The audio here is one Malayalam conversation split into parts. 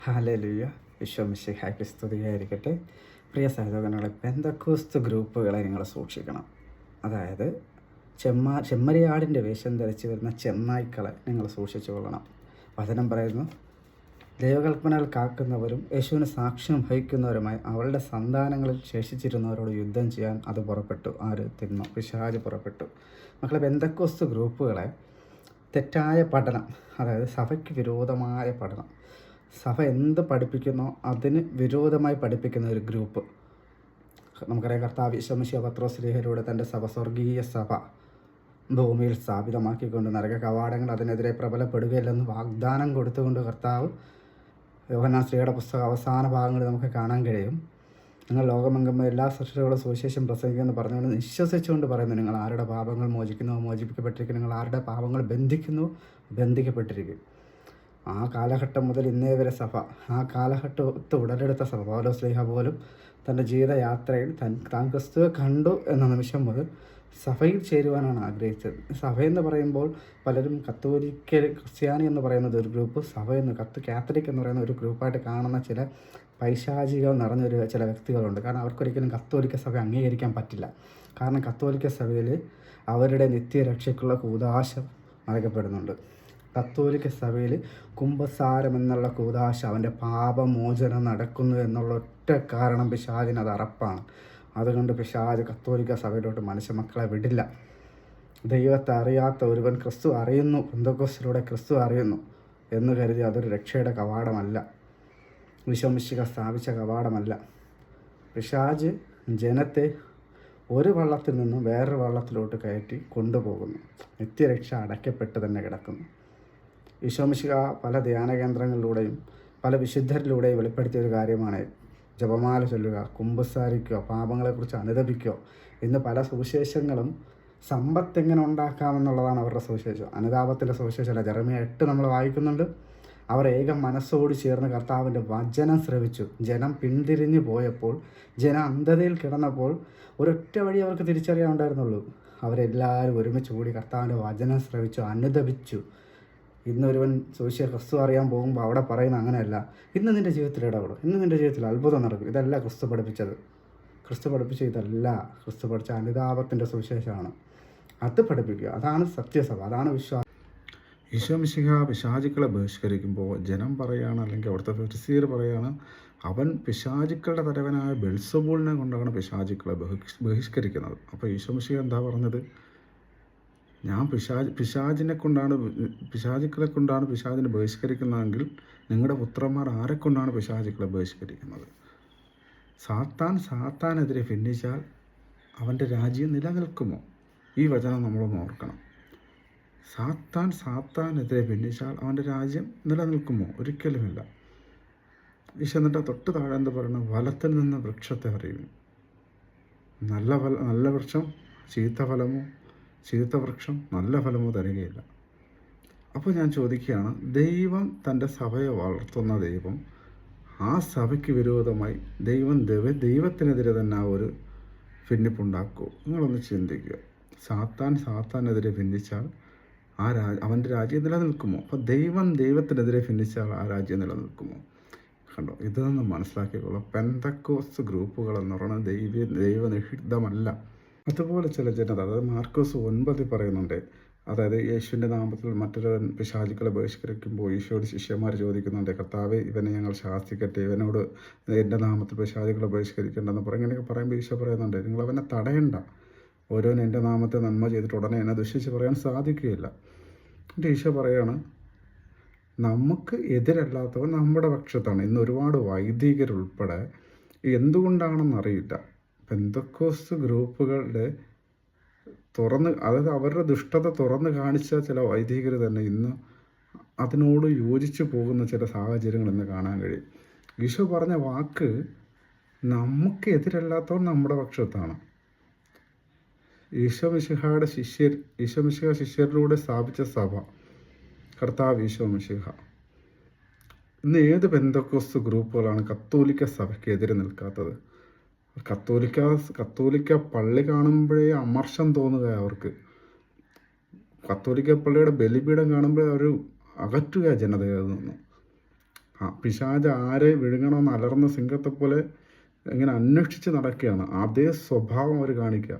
ഹല്ലേലൂയ. ഈശോമിശിഹായ്ക്ക് സ്തുതിയായിരിക്കട്ടെ. പ്രിയ സഹോദരങ്ങളെ, പെന്തക്കോസ്ത് ഗ്രൂപ്പുകളെ നിങ്ങൾ സൂക്ഷിക്കണം. അതായത് ചെമ്മരിയാടിൻ്റെ വേഷം ധരിച്ച് വരുന്ന ചെന്നായ്ക്കളെ നിങ്ങൾ സൂക്ഷിച്ചു കൊള്ളണം. വചനം പറയുന്നു, ദൈവകൽപ്പനകൾ കാക്കുന്നവരും യേശുവിന് സാക്ഷ്യം വഹിക്കുന്നവരുമായി അവളുടെ സന്താനങ്ങളിൽ ശേഷിച്ചിരുന്നവരോട് യുദ്ധം ചെയ്യാൻ അത് പുറപ്പെട്ടു. ആര്? തിന്മ, പിശാച് പുറപ്പെട്ടു. മക്കളെ, പെന്തക്കോസ്ത് ഗ്രൂപ്പുകളെ തെറ്റായ പഠനം, അതായത് സഭയ്ക്ക് വിരോധമായ പഠനം, സഭ എന്ത് പഠിപ്പിക്കുന്നോ അതിന് വിരോധമായി പഠിപ്പിക്കുന്ന ഒരു ഗ്രൂപ്പ്. നമുക്കറിയാം, കർത്താവ് ഈശോ പത്രോസ്ലീഹയിലൂടെ തൻ്റെ സഭ, സ്വർഗീയ സഭ ഭൂമിയിൽ സ്ഥാപിതമാക്കിക്കൊണ്ട് നരക കവാടങ്ങൾ അതിനെതിരെ പ്രബലപ്പെടുകയില്ലെന്ന് വാഗ്ദാനം കൊടുത്തുകൊണ്ട് കർത്താവ് യോഹന്നാൻ ശ്ലീഹയുടെ പുസ്തകം അവസാന ഭാഗങ്ങളിൽ നമുക്ക് കാണാൻ കഴിയും. നിങ്ങൾ ലോകമെങ്ങും എല്ലാ സൃഷ്ടികളും സുവിശേഷം പ്രസംഗിക്കുമെന്ന് പറഞ്ഞുകൊണ്ട് നിശ്വസിച്ചുകൊണ്ട് പറയുന്നു, നിങ്ങൾ ആരുടെ പാപങ്ങൾ മോചിക്കുന്നു മോചിപ്പിക്കപ്പെട്ടിരിക്കുന്നു, നിങ്ങൾ ആരുടെ പാപങ്ങൾ ബന്ധിക്കുന്നു ബന്ധിക്കപ്പെട്ടിരിക്കും. ആ കാലഘട്ടം മുതൽ ഇന്നേ വരെ സഭ, ആ കാലഘട്ടത്ത് ഉടലെടുത്ത സഭ, പൗലോസ്ലീഹ പോലും തൻ്റെ ജീവിതയാത്രയിൽ താൻ ക്രിസ്തുവെ കണ്ടു എന്ന നിമിഷം മുതൽ സഭയിൽ ചേരുവാനാണ് ആഗ്രഹിച്ചത്. സഭയെന്ന് പറയുമ്പോൾ പലരും കത്തോലിക്കൽ ക്രിസ്ത്യാനി എന്ന് പറയുന്നത് ഒരു ഗ്രൂപ്പ്, സഭയെന്ന് കാത്തലിക് എന്ന് പറയുന്ന ഒരു ഗ്രൂപ്പായിട്ട് കാണുന്ന ചില പൈശാചികം നിറഞ്ഞൊരു ചില വ്യക്തികളുണ്ട്. കാരണം അവർക്കൊരിക്കലും കത്തോലിക്ക സഭ അംഗീകരിക്കാൻ പറ്റില്ല. കാരണം കത്തോലിക്ക സഭയിൽ അവരുടെ നിത്യരക്ഷയ്ക്കുള്ള കൂദാശ നൽകപ്പെടുന്നുണ്ട്. കത്തോലിക്ക സഭയിൽ കുംഭസാരം എന്നുള്ള കൂദാശ, അവൻ്റെ പാപമോചനം നടക്കുന്നു എന്നുള്ള ഒറ്റ കാരണം പിശാചിന് അത് അറപ്പാണ്. അതുകൊണ്ട് പിശാച് കത്തോലിക്ക സഭയിലോട്ട് മനുഷ്യമക്കളെ വിടില്ല. ദൈവത്തെ അറിയാത്ത ഒരുവൻ ക്രിസ്തു അറിയുന്നു, പെന്തക്കോസ്തിലൂടെ ക്രിസ്തു അറിയുന്നു എന്ന് കരുതി അതൊരു രക്ഷയുടെ കവാടമല്ല, ഈശോമിശിഹ സ്ഥാപിച്ച കവാടമല്ല. പിശാച് ജനത്തെ ഒരു വള്ളത്തിൽ നിന്നും വേറൊരു വള്ളത്തിലോട്ട് കയറ്റി കൊണ്ടുപോകുന്നു. നിത്യരക്ഷ അടയ്ക്കപ്പെട്ട് തന്നെ കിടക്കുന്നു. ഈശോമിശിഹ പല ധ്യാന കേന്ദ്രങ്ങളിലൂടെയും പല വിശുദ്ധരിലൂടെയും വെളിപ്പെടുത്തിയ ഒരു കാര്യമാണ് ജപമാല ചൊല്ലുക, കുമ്പസാരിക്കുക, പാപങ്ങളെക്കുറിച്ച് അനുതപിക്കുക. ഇന്ന് പല സുവിശേഷങ്ങളും സമ്പത്ത് എങ്ങനെ ഉണ്ടാക്കാമെന്നുള്ളതാണ് അവരുടെ സുവിശേഷം. അനുതാപത്തിൻ്റെ സുവിശേഷമല്ല. ജെറമ്യ 8 നമ്മൾ വായിക്കുന്നുണ്ട്. അവർ ഏക മനസ്സോട് ചേർന്ന് കർത്താവിൻ്റെ വചനം ശ്രവിച്ചു. ജനം പിന്തിരിഞ്ഞു പോയപ്പോൾ, ജനം അന്ധതയിൽ കിടന്നപ്പോൾ ഒരൊറ്റ വഴി അവർക്ക് തിരിച്ചറിയാനുണ്ടായിരുന്നുള്ളൂ. അവരെല്ലാവരും ഒരുമിച്ച് കൂടി കർത്താവിൻ്റെ വചനം ശ്രവിച്ചു, അനുദപിച്ചു. ഇന്നൊരുവൻ സുവിശേഷ ക്രിസ്തു അറിയാൻ പോകുമ്പോൾ അവിടെ പറയുന്ന അങ്ങനെയല്ല, ഇന്ന് നിൻ്റെ ജീവിതത്തിൽ ഇടപെടും, ഇന്ന് നിൻ്റെ ജീവിതത്തിൽ അത്ഭുതം നടക്കും. ഇതല്ല ക്രിസ്തു പഠിപ്പിച്ചത്. ക്രിസ്തു പഠിപ്പിച്ച ഇതല്ല. ക്രിസ്തു പഠിച്ച അനുതാപത്തിൻ്റെ സുവിശേഷമാണ്. അത് പഠിപ്പിക്കുക. അതാണ് സത്യസഭ, അതാണ് വിശ്വാസം. ഈശോമിശിഹ പിശാചുക്കളെ ബഹിഷ്കരിക്കുമ്പോൾ ജനം പറയുകയാണ്, അല്ലെങ്കിൽ അവിടുത്തെ ഫരിസീയർ പറയുകയാണ്, അവൻ പിശാചുക്കളുടെ തലവനായ ബെൽസബൂളിനെ കൊണ്ടാണ് പിശാചുക്കളെ ബഹിഷ്കരിക്കുന്നത്. അപ്പോൾ ഈശോമിശിഹ എന്താ പറഞ്ഞത്? ഞാൻ പിശാചിനെ കൊണ്ടാണ്, പിശാചുക്കളെ കൊണ്ടാണ് പിശാചിനെ ബഹിഷ്കരിക്കുന്നതെങ്കിൽ നിങ്ങളുടെ പുത്രന്മാർ ആരെക്കൊണ്ടാണ് പിശാചുക്കളെ ബഹിഷ്കരിക്കുന്നത്? സാത്താനെതിരെ ഭിന്നിച്ചാൽ അവൻ്റെ രാജ്യം നിലനിൽക്കുമോ? ഈ വചനം നമ്മളൊന്ന് ഓർക്കണം. സാത്താനെതിരെ ഭിന്നിച്ചാൽ അവൻ്റെ രാജ്യം നിലനിൽക്കുമോ? ഒരിക്കലുമില്ല. ഈശോ എന്നിട്ട് തൊട്ട് താഴെ എന്താ പറയുന്നത്? ഫലത്തിൽ നിന്ന് വൃക്ഷത്തെ അറിയും. നല്ല വൃക്ഷം ചീത്ത വൃക്ഷം നല്ല ഫലമോ തരികയില്ല. അപ്പോൾ ഞാൻ ചോദിക്കുകയാണ്, ദൈവം തൻ്റെ സഭയെ വളർത്തുന്ന ദൈവം ആ സഭയ്ക്ക് വിരോധമായി ദൈവത്തിനെതിരെ തന്നെ ആ ഒരു ഭിന്നിപ്പുണ്ടാക്കുമോ? നിങ്ങളൊന്ന് ചിന്തിക്കുക. സാത്താനെതിരെ ഭിന്നിച്ചാൽ അവൻ്റെ രാജ്യം നിലനിൽക്കുമോ? അപ്പോൾ ദൈവത്തിനെതിരെ ഭിന്നിച്ചാൽ ആ രാജ്യം നിലനിൽക്കുമോ? കണ്ടോ, ഇതൊന്നും മനസ്സിലാക്കിക്കോളൂ. പെന്തക്കോസ്ത് ഗ്രൂപ്പുകൾ എന്ന് പറയുന്നത് ദൈവനിഷിദ്ധമല്ല. അതുപോലെ ചില ജനത, അതായത് മാർക്കോസ് 9 പറയുന്നുണ്ട്, അതായത് യേശുവിൻ്റെ നാമത്തിൽ മറ്റൊരു പിശാചുക്കളെ ബഹിഷ്കരിക്കുമ്പോൾ ഈശോയോട് ശിഷ്യന്മാർ ചോദിക്കുന്നുണ്ട്, കർത്താവേ, ഇവനെ ഞങ്ങൾ ശാസിക്കട്ടെ, ഇവനോട് എൻ്റെ നാമത്തിൽ പിശാചുക്കളെ ബഹിഷ്കരിക്കേണ്ടെന്ന് ഇങ്ങനെയൊക്കെ പറയുമ്പോൾ ഈശോ പറയുന്നുണ്ട്, നിങ്ങൾ അവനെ തടയണ്ട. ഓരോന്നും എൻ്റെ നാമത്തെ നന്മ ചെയ്തിട്ട് ഉടനെ എന്നെ ദുഷിച്ച് പറയാൻ സാധിക്കുകയില്ല. എൻ്റെ ഈശോ പറയുകയാണ്, നമുക്ക് എതിരല്ലാത്തവൻ നമ്മുടെ പക്ഷത്താണ്. ഇന്ന് ഒരുപാട് വൈദികരുൾപ്പെടെ എന്തുകൊണ്ടാണെന്നറിയില്ല, പെന്തക്കോസ്ത് ഗ്രൂപ്പുകളുടെ അതായത് അവരുടെ ദുഷ്ടത തുറന്ന് കാണിച്ച ചില വൈദികർ തന്നെ ഇന്ന് അതിനോട് യോജിച്ചു പോകുന്ന ചില സാഹചര്യങ്ങൾ ഇന്ന് കാണാൻ കഴിയും. ഈശോ പറഞ്ഞ വാക്ക്, നമുക്ക് എതിരല്ലാത്തവൻ നമ്മുടെ പക്ഷത്താണ്. ഈശോമിശിഹയുടെ ശിഷ്യരിലൂടെ സ്ഥാപിച്ച സഭ, കർത്താവ് ഈശോമിശിഹ. ഇന്ന് ഏത് പെന്തക്കോസ്ത് ഗ്രൂപ്പുകളാണ് കത്തോലിക്ക സഭയ്ക്കെതിരെ നിൽക്കാത്തത്? കത്തോലിക്ക പള്ളി കാണുമ്പോഴേ അമർഷം തോന്നുക അവർക്ക്. കത്തോലിക്ക പള്ളിയുടെ ബലിപീഠം കാണുമ്പോൾ അവർ അകറ്റുക ജനതയിൽ നിന്ന്. പിശാച് ആരെ വിഴുങ്ങണമെന്ന് അലർന്ന സിംഹത്തെ പോലെ ഇങ്ങനെ അന്വേഷിച്ച് നടക്കുകയാണ്. അതേ സ്വഭാവം അവർ കാണിക്കുക.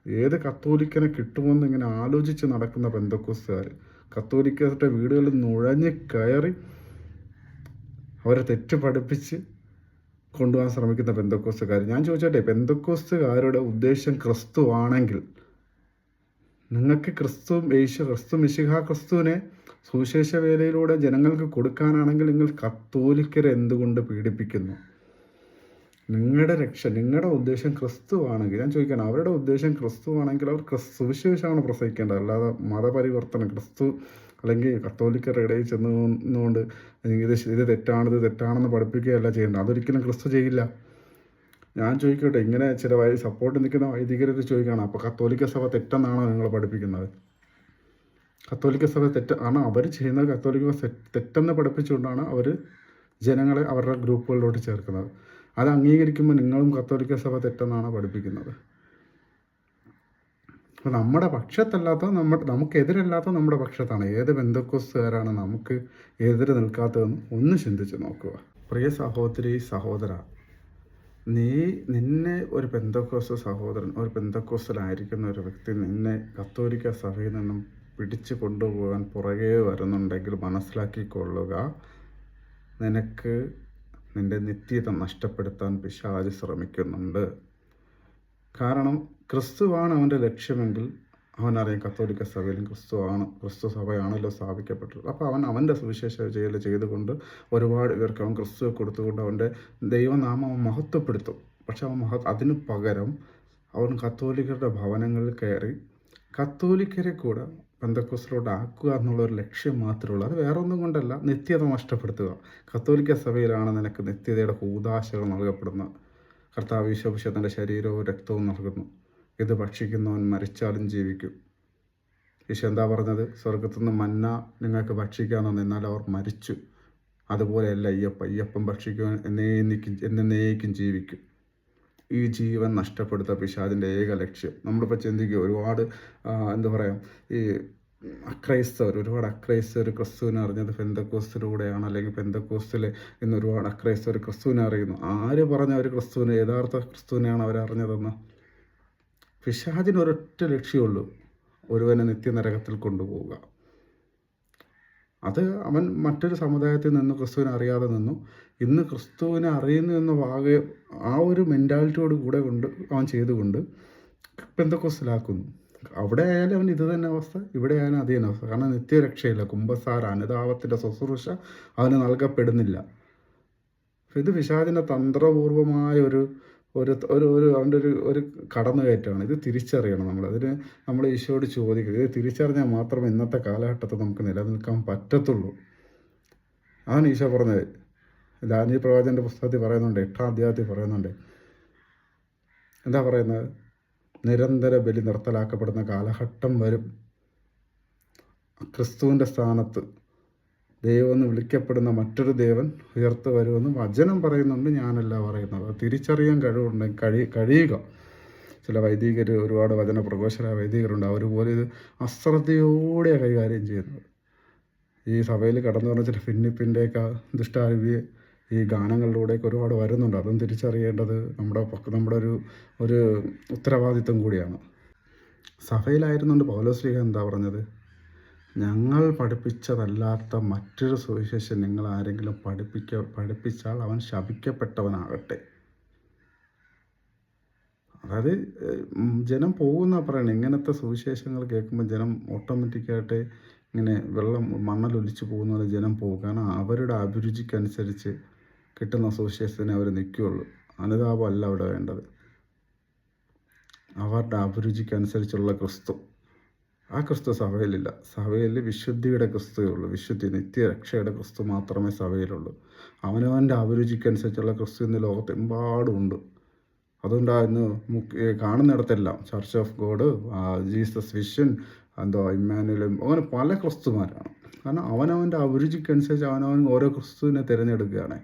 ഏത് കത്തോലിക്കനെ കിട്ടുമെന്ന് ഇങ്ങനെ ആലോചിച്ച് നടക്കുന്ന പെന്തക്കോസ്തുകാർ, കത്തോലിക്കരുടെ വീടുകളിൽ നുഴഞ്ഞ് കയറി അവരെ തെറ്റ് പഠിപ്പിച്ച് കൊണ്ടുപോകാൻ ശ്രമിക്കുന്ന പെന്തക്കോസ്തുകാർ. ഞാൻ ചോദിച്ചോട്ടെ, പെന്തക്കോസ്തുകാരുടെ ഉദ്ദേശം ക്രിസ്തു ആണെങ്കിൽ, നിങ്ങൾക്ക് ക്രിസ്തു മിശിഹ ക്രിസ്തുവിനെ സുവിശേഷ വേലയിലൂടെ ജനങ്ങൾക്ക് കൊടുക്കാനാണെങ്കിൽ നിങ്ങൾ കത്തോലിക്കരെ എന്തുകൊണ്ട് പീഡിപ്പിക്കുന്നു? നിങ്ങളുടെ നിങ്ങളുടെ ഉദ്ദേശം ക്രിസ്തുവാണെങ്കിൽ, ഞാൻ ചോദിക്കണം, അവരുടെ ഉദ്ദേശം ക്രിസ്തുവാണെങ്കിൽ അവർ സുവിശേഷമാണ് പ്രസംഗിക്കേണ്ടത്, അല്ലാതെ മതപരിവർത്തനം ക്രിസ്തു അല്ലെങ്കിൽ കത്തോലിക്കരുടെ ഇടയിൽ ചെന്നുകൊണ്ട് ഇത് തെറ്റാണെന്ന് പഠിപ്പിക്കുകയല്ല ചെയ്യേണ്ടത്. അതൊരിക്കലും ക്രിസ്തു ചെയ്യില്ല. ഞാൻ ചോദിക്കട്ടെ, ഇങ്ങനെ ചില സപ്പോർട്ട് നിൽക്കുന്ന വൈദികരൊക്കെ ചോദിക്കുകയാണ്, അപ്പോൾ കത്തോലിക്ക സഭ തെറ്റെന്നാണോ നിങ്ങൾ പഠിപ്പിക്കുന്നത്? കത്തോലിക്ക സഭ ആണ് അവർ ചെയ്യുന്നത്. കത്തോലിക്ക തെറ്റെന്ന് പഠിപ്പിച്ചുകൊണ്ടാണ് അവർ ജനങ്ങളെ അവരുടെ ഗ്രൂപ്പുകളിലോട്ട് ചേർക്കുന്നത്. അത് അംഗീകരിക്കുമ്പോൾ നിങ്ങളും കത്തോലിക്ക സഭ തെറ്റെന്നാണ് പഠിപ്പിക്കുന്നത്. അപ്പോൾ നമ്മുടെ പക്ഷത്തല്ലാത്ത, നമുക്കെതിരല്ലാത്ത നമ്മുടെ പക്ഷത്താണ്. ഏത് പെന്തക്കോസ്തുകാരാണ് നമുക്ക് എതിര് നിൽക്കാത്തതെന്ന് ഒന്ന് ചിന്തിച്ച് നോക്കുക. പ്രിയ സഹോദരി, സഹോദര, നിന്നെ ഒരു പെന്തക്കോസ്ത് സഹോദരൻ, ഒരു പെന്തക്കോസ്തിലായിരിക്കുന്ന ഒരു വ്യക്തി നിന്നെ കത്തോലിക്ക സഭയിൽ നിന്നും പിടിച്ചു കൊണ്ടുപോകാൻ പുറകെ വരുന്നുണ്ടെങ്കിൽ മനസ്സിലാക്കിക്കൊള്ളുക, നിനക്ക് നിൻ്റെ നിത്യത നഷ്ടപ്പെടുത്താൻ പിശാച് ശ്രമിക്കുന്നുണ്ട്. കാരണം ക്രിസ്തുവാണ് അവൻ്റെ ലക്ഷ്യമെങ്കിൽ അവനറിയാം കത്തോലിക്ക സഭയിലും ക്രിസ്തു സഭയാണല്ലോ സ്ഥാപിക്കപ്പെട്ടത്. അപ്പോൾ അവൻ്റെ സുവിശേഷ ചെയ്തുകൊണ്ട് ഒരുപാട് പേർക്ക് അവൻ ക്രിസ്തുവെ കൊടുത്തുകൊണ്ട് അവൻ്റെ ദൈവനാമം മഹത്വപ്പെടുത്തും. പക്ഷെ അതിന് പകരം അവൻ കത്തോലിക്കരുടെ ഭവനങ്ങളിൽ കയറി കത്തോലിക്കരെ കൂടെ പെന്തക്കോസ്തിലോട്ട് ആക്കുക എന്നുള്ളൊരു ലക്ഷ്യം മാത്രമേ ഉള്ളൂ. അത് വേറെ ഒന്നും കൊണ്ടല്ല, നിത്യത നഷ്ടപ്പെടുത്തുക. കത്തോലിക്ക സഭയിലാണ് നിനക്ക് നിത്യതയുടെ കൂദാശകൾ നൽകപ്പെടുന്നത്. കർത്താവ് ഈശോ തൻ്റെ ശരീരവും രക്തവും നൽകുന്നു. ഇത് ഭക്ഷിക്കുന്നവൻ മരിച്ചാലും ജീവിക്കും. ഈശോ എന്താ പറഞ്ഞത്? സ്വർഗത്തുനിന്ന് മന്ന നിങ്ങൾക്ക് ഭക്ഷിക്കാമെന്ന്, എന്നാൽ അവർ മരിച്ചു. അതുപോലെയല്ല അയ്യപ്പം ഭക്ഷിക്കുവാൻ എന്നേക്കും ജീവിക്കും. ഈ ജീവൻ നഷ്ടപ്പെടുത്ത പിശാചിൻ്റെ ഏക ലക്ഷ്യം. നമ്മളിപ്പോൾ ചിന്തിക്കുക, ഒരുപാട് ഈ ഒരുപാട് അക്രൈസ്തവർ ക്രിസ്തുവിനെ അറിഞ്ഞത് പെന്തക്കോസ്തിലൂടെയാണ്, അല്ലെങ്കിൽ പെന്തക്കോസ്തിൽ ഇന്ന് ഒരുപാട് അക്രൈസ്തവർ ക്രിസ്തുവിനെ അറിയുന്നു. ആര് പറഞ്ഞ അവർ യഥാർത്ഥ ക്രിസ്തുവിനെയാണ് അവരറിഞ്ഞതെന്ന്? പിശാചിന് ഒരൊറ്റ ലക്ഷ്യമുള്ളൂ, ഒരുവനെ നിത്യനരകത്തിൽ കൊണ്ടുപോവുക. അത് അവൻ മറ്റൊരു സമുദായത്തിൽ നിന്ന് ക്രിസ്തുവിനെ അറിയാതെ നിന്നു. ഇന്ന് ക്രിസ്തുവിനെ അറിയുന്നു എന്ന ആ ഒരു മെൻറ്റാലിറ്റിയോട് കൂടെ അവൻ ചെയ്തുകൊണ്ട് പെന്തക്കോസ്തിലാക്കുന്നു. അവിടെ ആയാലും അവൻ ഇത് തന്നെ അവസ്ഥ, ഇവിടെ ആയാലും അത് തന്നെ അവസ്ഥ. കാരണം നിത്യരക്ഷയില്ല, കുമ്പസാര, അനുതാപത്തിൻ്റെ ശുശ്രൂഷ അവന് നൽകപ്പെടുന്നില്ല. ഇത് പിശാചിൻ്റെ തന്ത്രപൂർവമായ അവൻ്റെ ഒരു കടന്നുകയറ്റമാണ്. ഇത് തിരിച്ചറിയണം നമ്മൾ. നമ്മൾ ഈശോയോട് ചോദിക്കുക. ഇത് തിരിച്ചറിഞ്ഞാൽ മാത്രമേ ഇന്നത്തെ കാലഘട്ടത്തിൽ നമുക്ക് നിലനിൽക്കാൻ പറ്റത്തുള്ളൂ. അതാണ് ഈശോ പറഞ്ഞത്. ദാനിയേൽ പ്രവാചകൻ്റെ പുസ്തകത്തിൽ പറയുന്നുണ്ട്, 8-ാം അധ്യായത്തിൽ പറയുന്നുണ്ട്. എന്താ പറയുന്നത്? നിരന്തര ബലി നിർത്തലാക്കപ്പെടുന്ന കാലഘട്ടം വരും. ക്രിസ്തുവിൻ്റെ സ്ഥാനത്ത് ദൈവം എന്ന് വിളിക്കപ്പെടുന്ന മറ്റൊരു ദേവൻ ഉയർത്ത് വരുമെന്ന് വചനം പറയുന്നുണ്ട്. ഞാനല്ല പറയുന്നത്. തിരിച്ചറിയാൻ കഴിയുക. ചില വൈദികർ, ഒരുപാട് വചന പ്രഘോഷരായ വൈദികരുണ്ട്. അവർ പോലും ഇത് അശ്രദ്ധയോടെ കൈകാര്യം ചെയ്യുന്നത്. ഈ സഭയിൽ കടന്നു പറഞ്ഞ ചില ഭിന്നിപ്പിൻ്റെയൊക്കെ ദുഷ്ടാരൂപിയെ ഈ ഗാനങ്ങളിലൂടെയൊക്കെ ഒരുപാട് വരുന്നുണ്ട്. അതും തിരിച്ചറിയേണ്ടത് നമ്മുടെ ഒരു ഉത്തരവാദിത്വം കൂടിയാണ്. സഭയിലായിരുന്നുകൊണ്ട് പൗലോസ്ലീഹ എന്താ പറഞ്ഞത്? ഞങ്ങൾ പഠിപ്പിച്ചതല്ലാത്ത മറ്റൊരു സുവിശേഷം നിങ്ങൾ ആരെങ്കിലും പഠിപ്പിച്ചാൽ അവൻ ശപിക്കപ്പെട്ടവനാകട്ടെ. അതായത് ജനം പോകുന്ന പറയണേ. ഇങ്ങനത്തെ സുവിശേഷങ്ങൾ കേൾക്കുമ്പോൾ ജനം ഓട്ടോമാറ്റിക്കായിട്ട് ഇങ്ങനെ മണ്ണലൊലിച്ച് പോകുന്ന പോലെ ജനം പോകും. കാരണം അവരുടെ അഭിരുചിക്കനുസരിച്ച് കിട്ടുന്ന സുവിശേഷത്തിനെ അവർ നിൽക്കുകയുള്ളൂ. അനുതാപമല്ല അവിടെ വേണ്ടത്. അവരുടെ അഭിരുചിക്കനുസരിച്ചുള്ള ക്രിസ്തു, ആ ക്രിസ്തു സഭയിലില്ല. സഭയിൽ വിശുദ്ധിയുടെ ക്രിസ്തുവേ ഉള്ളൂ. നിത്യരക്ഷയുടെ ക്രിസ്തു മാത്രമേ സഭയിലുള്ളൂ. അവനവൻ്റെ അഭിരുചിക്കനുസരിച്ചുള്ള ക്രിസ്തു ഇന്ന് ലോകത്തെമ്പാടുമുണ്ട്. അതുകൊണ്ടാണ് കാണുന്നിടത്തെല്ലാം church of God, Jesus vision, ഇമ്മാനുവലും, അങ്ങനെ പല ക്രിസ്തുമാരാണ്. കാരണം അവനവൻ്റെ അഭിരുചിക്കനുസരിച്ച് അവനവൻ ഓരോ ക്രിസ്തുവിനെ തിരഞ്ഞെടുക്കുകയാണ്.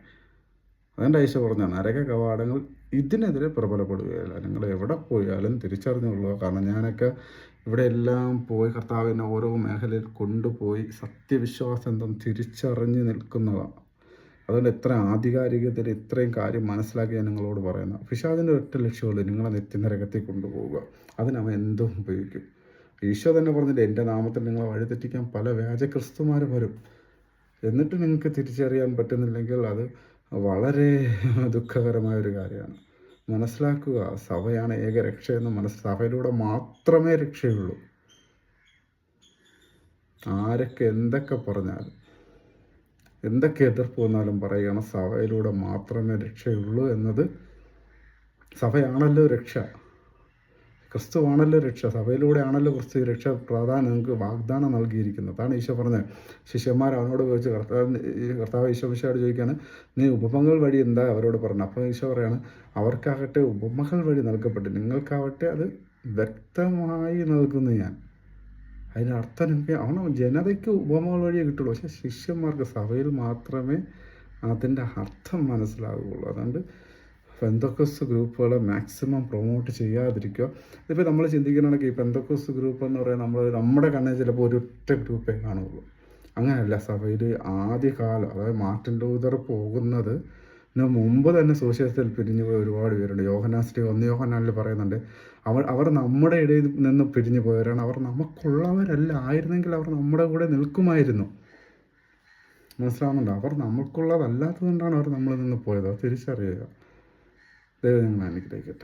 അതുകൊണ്ട് ഈശോ പറഞ്ഞാണ്, നരക കവാടങ്ങൾ ഇതിനെതിരെ പ്രബലപ്പെടുകയില്ല. നിങ്ങൾ എവിടെ പോയാലും തിരിച്ചറിഞ്ഞുകൊള്ളുക. കാരണം ഞാനൊക്കെ ഇവിടെ എല്ലാം പോയി കർത്താവിനെ ഓരോ മേഖലയിൽ കൊണ്ടുപോയി സത്യവിശ്വാസം എന്തെന്ന് തിരിച്ചറിഞ്ഞ് നിൽക്കുന്നതാണ്. അതുകൊണ്ട് എത്ര ആധികാരികതയിൽ ഇത്രയും കാര്യം മനസ്സിലാക്കി ഞാൻ നിങ്ങളോട് പറയുന്നത്. പിശാചിൻ്റെ ഒറ്റ ലക്ഷ്യമുള്ളൂ, നിങ്ങളെ നിത്യനരകത്തിൽ കൊണ്ടുപോവുക. അതിനവൻ എന്തും ഉപയോഗിക്കും. ഈശോ തന്നെ പറഞ്ഞില്ലേ, എൻ്റെ നാമത്തിൽ നിങ്ങളെ വഴിതെറ്റിക്കാൻ പല വ്യാജ ക്രിസ്തുമാർ വരും. എന്നിട്ട് നിങ്ങൾക്ക് തിരിച്ചറിയാൻ പറ്റുന്നില്ലെങ്കിൽ അത് വളരെ ദുഃഖകരമായൊരു കാര്യമാണ്. മനസ്സിലാക്കുക, സഭയാണ് ഏക രക്ഷയെന്ന് സഭയിലൂടെ മാത്രമേ രക്ഷയുള്ളൂ. ആരൊക്കെ എന്തൊക്കെ പറഞ്ഞാലും എന്തൊക്കെ എതിർപ്പ് വന്നാലും പറയുകയാണ്, സഭയിലൂടെ മാത്രമേ രക്ഷയുള്ളൂ എന്നത്. സഭയാണല്ലോ രക്ഷ, ക്രിസ്തുവാണല്ലോ രക്ഷ, സഭയിലൂടെ ആണല്ലോ ക്രിസ്തു രക്ഷ പ്രാധാന്യം നിങ്ങൾക്ക് വാഗ്ദാനം നൽകിയിരിക്കുന്നത്. അതാണ് ഈശോ പറഞ്ഞത്. ശിഷ്യന്മാർ അവനോട് ചോദിച്ച് കർത്താവ് ഈശോ മിശിഹായോട് ചോദിക്കുകയാണ്, നീ ഉപമകൾ വഴി എന്താ അവരോട് പറഞ്ഞു? അപ്പോൾ ഈശോ പറയാണ്, അവർക്കാകട്ടെ ഉപമകൾ വഴി നൽകപ്പെട്ടു, നിങ്ങൾക്കാവട്ടെ അത് വ്യക്തമായി നൽകുന്നു ഞാൻ. അതിൻ്റെ അർത്ഥം എനിക്ക് ജനതയ്ക്ക് ഉപമകൾ വഴിയേ കിട്ടുള്ളൂ, പക്ഷേ ശിഷ്യന്മാർക്ക് സഭയിൽ മാത്രമേ അതിൻ്റെ അർത്ഥം മനസ്സിലാവുകയുള്ളൂ. അതുകൊണ്ട് പെന്തക്കോസ്ത് ഗ്രൂപ്പുകളെ മാക്സിമം പ്രൊമോട്ട് ചെയ്യാതിരിക്കുക. ഇതിപ്പോൾ നമ്മൾ ചിന്തിക്കണമെങ്കിൽ ഈ പെന്തക്കോസ്ത് ഗ്രൂപ്പ് എന്ന് പറയുന്നത് നമ്മുടെ കണ്ണിൽ ചിലപ്പോൾ ഒരൊറ്റ ഗ്രൂപ്പേ കാണുകയുള്ളൂ. അങ്ങനെയല്ല. സഭയിൽ ആദ്യകാലം, അതായത് മാർട്ടിൻ ലൂതർ പോകുന്നത് മുമ്പ് തന്നെ സുവിശേഷത്തിൽ പിരിഞ്ഞു പോയ ഒരുപാട് പേരുണ്ട്. യോഹന്നാൻ സ്ലീഹ 1 യോഹന്നാനിൽ പറയുന്നുണ്ട്, അവർ നമ്മുടെ ഇടയിൽ നിന്ന് പിരിഞ്ഞു പോയവരാണ്, അവർ നമുക്കുള്ളവരല്ല, ആയിരുന്നെങ്കിൽ അവർ നമ്മുടെ കൂടെ നിൽക്കുമായിരുന്നു. മനസ്സിലാവുന്നുണ്ടോ? അവർ നമുക്കുള്ളതല്ലാത്തതുകൊണ്ടാണ് അവർ നമ്മളിൽ നിന്ന് പോയത്. അത് തിരിച്ചറിയുക. ദൈവം നിങ്ങളെ അനുഗ്രഹിക്കട്ടെ.